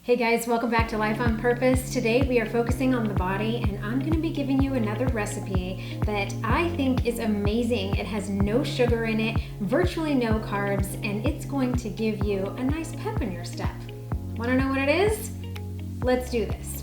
Hey guys, welcome back to Life on Purpose. Today we are focusing on the body and I'm going to be giving you another recipe that I think is amazing. It has no sugar in it, virtually no carbs, and it's going to give you a nice pep in your step. Want to know what it is? Let's do this.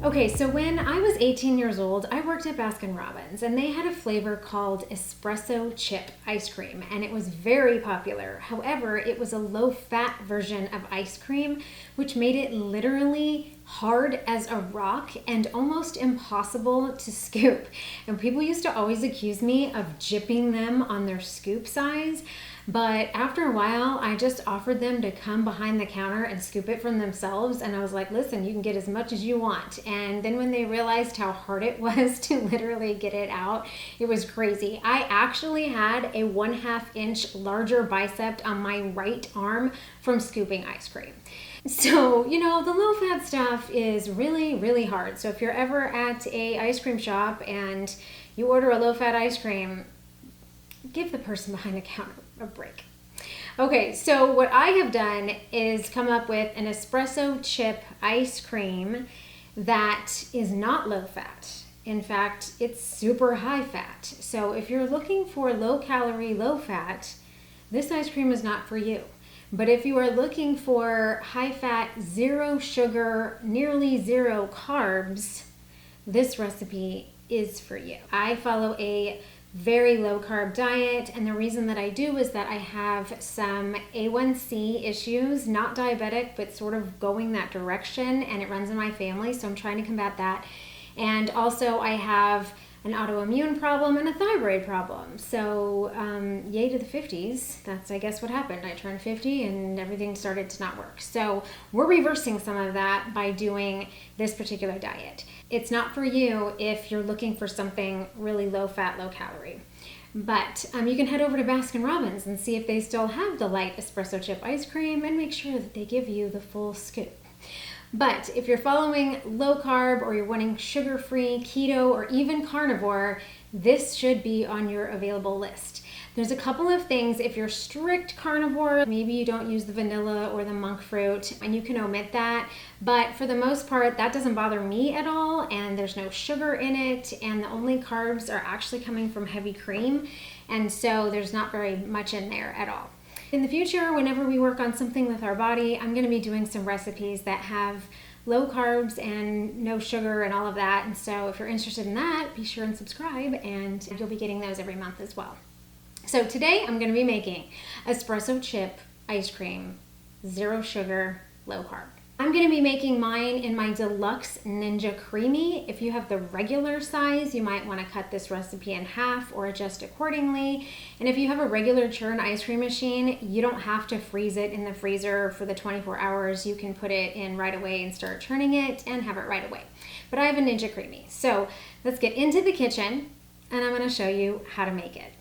Okay, so when I was 18 years old, I worked at Baskin Robbins and they had a flavor called Espresso chip ice cream and it was very popular. However, it was a low-fat version of ice cream, which made it literally hard as a rock and almost impossible to scoop. And people used to always accuse me of gypping them on their scoop size. But after a while, I just offered them to come behind the counter and scoop it from themselves. And I was like, listen, you can get as much as you want. And then when they realized how hard it was to literally get it out, it was crazy. I actually had a 1/2 inch larger bicep on my right arm from scooping ice cream. So, the low-fat stuff is really, really hard. So if you're ever at a ice cream shop and you order a low-fat ice cream, give the person behind the counter a break. Okay, so what I have done is come up with an espresso chip ice cream that is not low fat. In fact, it's super high fat. So if you're looking for low calorie, low fat, this ice cream is not for you. But if you are looking for high fat, zero sugar, nearly zero carbs, this recipe is for you. I follow a very low carb diet, and the reason that I do is that I have some A1C issues, not diabetic, but sort of going that direction, and it runs in my family, so I'm trying to combat that. And also I have an autoimmune problem and a thyroid problem. So yay to the 50s. That's, I guess, what happened. I turned 50 and everything started to not work. So we're reversing some of that by doing this particular diet. It's not for you if you're looking for something really low fat, low calorie. But you can head over to Baskin Robbins and see if they still have the light espresso chip ice cream and make sure that they give you the full scoop. But if you're following low carb or you're wanting sugar-free, keto, or even carnivore, this should be on your available list. There's a couple of things. If you're strict carnivore, maybe you don't use the vanilla or the monk fruit, and you can omit that. But for the most part, that doesn't bother me at all, and there's no sugar in it, and the only carbs are actually coming from heavy cream, and so there's not very much in there at all. In the future, whenever we work on something with our body, I'm going to be doing some recipes that have low carbs and no sugar and all of that. And so if you're interested in that, be sure and subscribe, and you'll be getting those every month as well. So today I'm going to be making espresso chip ice cream, zero sugar, low carb. I'm going to be making mine in my deluxe Ninja Creamy. If you have the regular size, you might want to cut this recipe in half or adjust accordingly. And if you have a regular churn ice cream machine, you don't have to freeze it in the freezer for the 24 hours. You can put it in right away and start churning it and have it right away. But I have a Ninja Creamy. So let's get into the kitchen and I'm going to show you how to make it.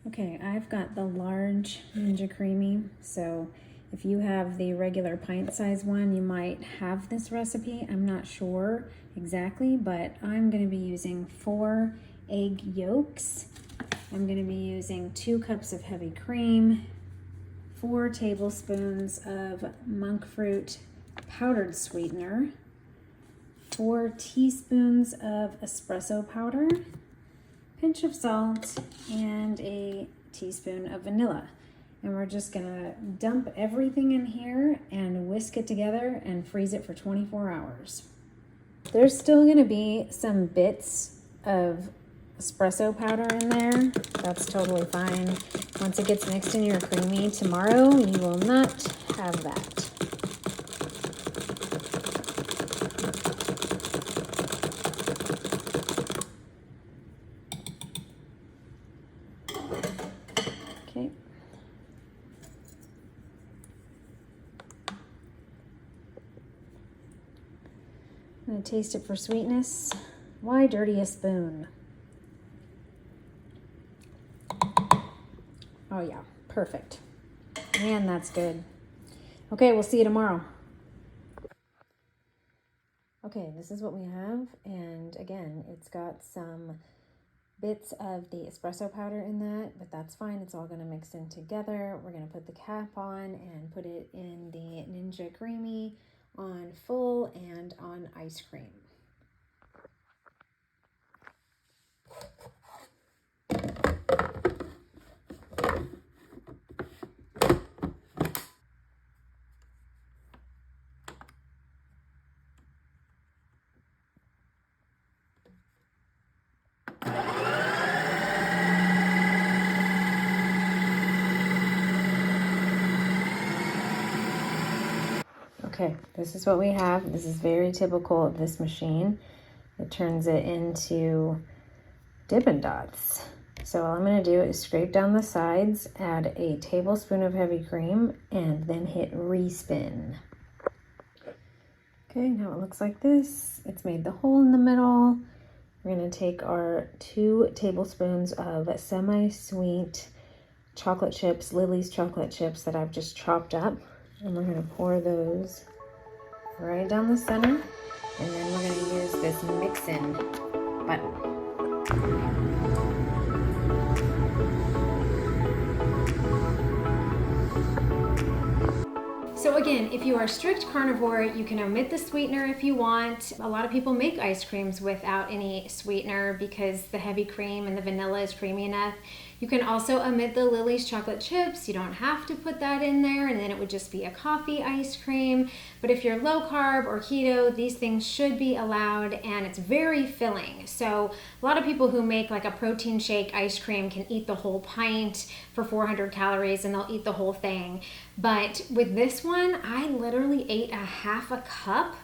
Okay, I've got the large Ninja Creamy. So if you have the regular pint size one, you might have this recipe. I'm not sure exactly, but I'm going to be using 4 egg yolks. I'm going to be using 2 cups of heavy cream, 4 tablespoons of monk fruit powdered sweetener, 4 teaspoons of espresso powder, pinch of salt, and a teaspoon of vanilla. And we're just gonna dump everything in here and whisk it together and freeze it for 24 hours. There's still gonna be some bits of espresso powder in there. That's totally fine. Once it gets mixed in your creamy tomorrow, you will not have that. Okay. I'm going to taste it for sweetness. Why dirty a spoon? Oh yeah, perfect. Man, that's good. Okay, we'll see you tomorrow. Okay, this is what we have. And again, it's got some bits of the espresso powder in that, but that's fine. It's all going to mix in together. We're going to put the cap on and put it in the Ninja Creamy on full and on ice cream. Okay, this is what we have. This is very typical of this machine. It turns it into Dippin' Dots. So all I'm going to do is scrape down the sides, add a tablespoon of heavy cream, and then hit respin. Okay, now it looks like this. It's made the hole in the middle. We're going to take our 2 tablespoons of semi-sweet chocolate chips, Lily's chocolate chips that I've just chopped up. And we're going to pour those right down the center. And then we're going to use this mix-in button. So again, if you are strict carnivore, you can omit the sweetener if you want. A lot of people make ice creams without any sweetener because the heavy cream and the vanilla is creamy enough. You can also omit the Lily's chocolate chips. You don't have to put that in there, and then it would just be a coffee ice cream. But if you're low carb or keto, these things should be allowed, and it's very filling. So a lot of people who make like a protein shake ice cream can eat the whole pint for 400 calories and they'll eat the whole thing. But with this one, I literally ate a half a cup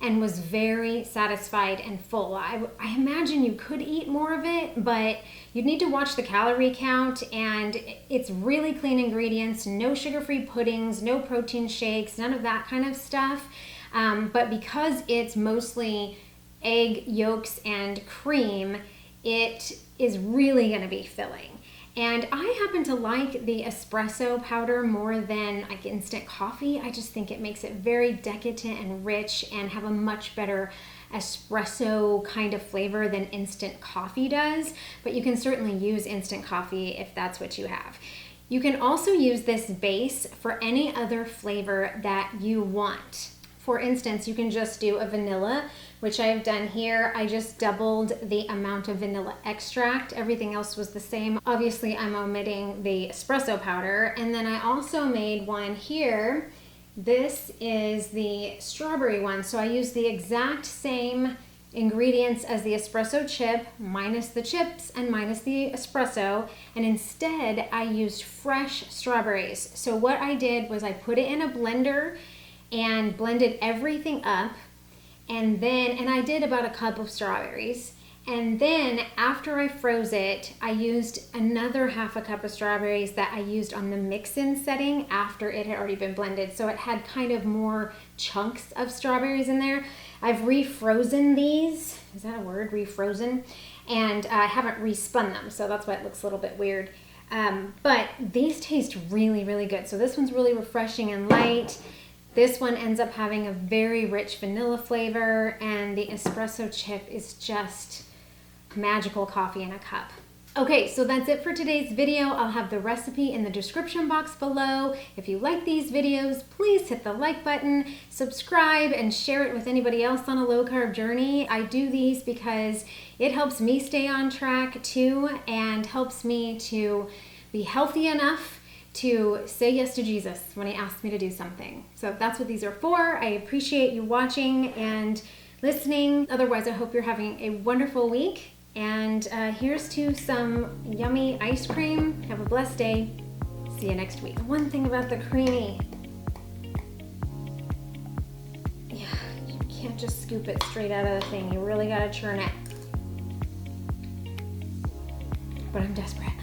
and was very satisfied and full. I imagine you could eat more of it, but you'd need to watch the calorie count, and it's really clean ingredients, no sugar-free puddings, no protein shakes, none of that kind of stuff. But because it's mostly egg yolks and cream, it is really gonna be filling. And I happen to like the espresso powder more than like instant coffee. I just think it makes it very decadent and rich and have a much better espresso kind of flavor than instant coffee does. But you can certainly use instant coffee if that's what you have. You can also use this base for any other flavor that you want. For instance, you can just do a vanilla, which I've done here. I just doubled the amount of vanilla extract. Everything else was the same. Obviously, I'm omitting the espresso powder. And then I also made one here. This is the strawberry one. So I used the exact same ingredients as the espresso chip, minus the chips and minus the espresso. And instead, I used fresh strawberries. So what I did was I put it in a blender and blended everything up, and I did about a cup of strawberries, and then after I froze it, I used another half a cup of strawberries that I used on the mix-in setting after it had already been blended, so it had kind of more chunks of strawberries in there. I've refrozen these, is that a word, refrozen? And I haven't respun them, so that's why it looks a little bit weird. But these taste really, really good. So this one's really refreshing and light. This one ends up having a very rich vanilla flavor, and the espresso chip is just magical coffee in a cup. Okay, so that's it for today's video. I'll have the recipe in the description box below. If you like these videos, please hit the like button, subscribe, and share it with anybody else on a low-carb journey. I do these because it helps me stay on track too, and helps me to be healthy enough to say yes to Jesus when he asks me to do something. So that's what these are for. I appreciate you watching and listening. Otherwise, I hope you're having a wonderful week. And here's to some yummy ice cream. Have a blessed day. See you next week. One thing about the creamy. Yeah, you can't just scoop it straight out of the thing. You really gotta churn it. But I'm desperate.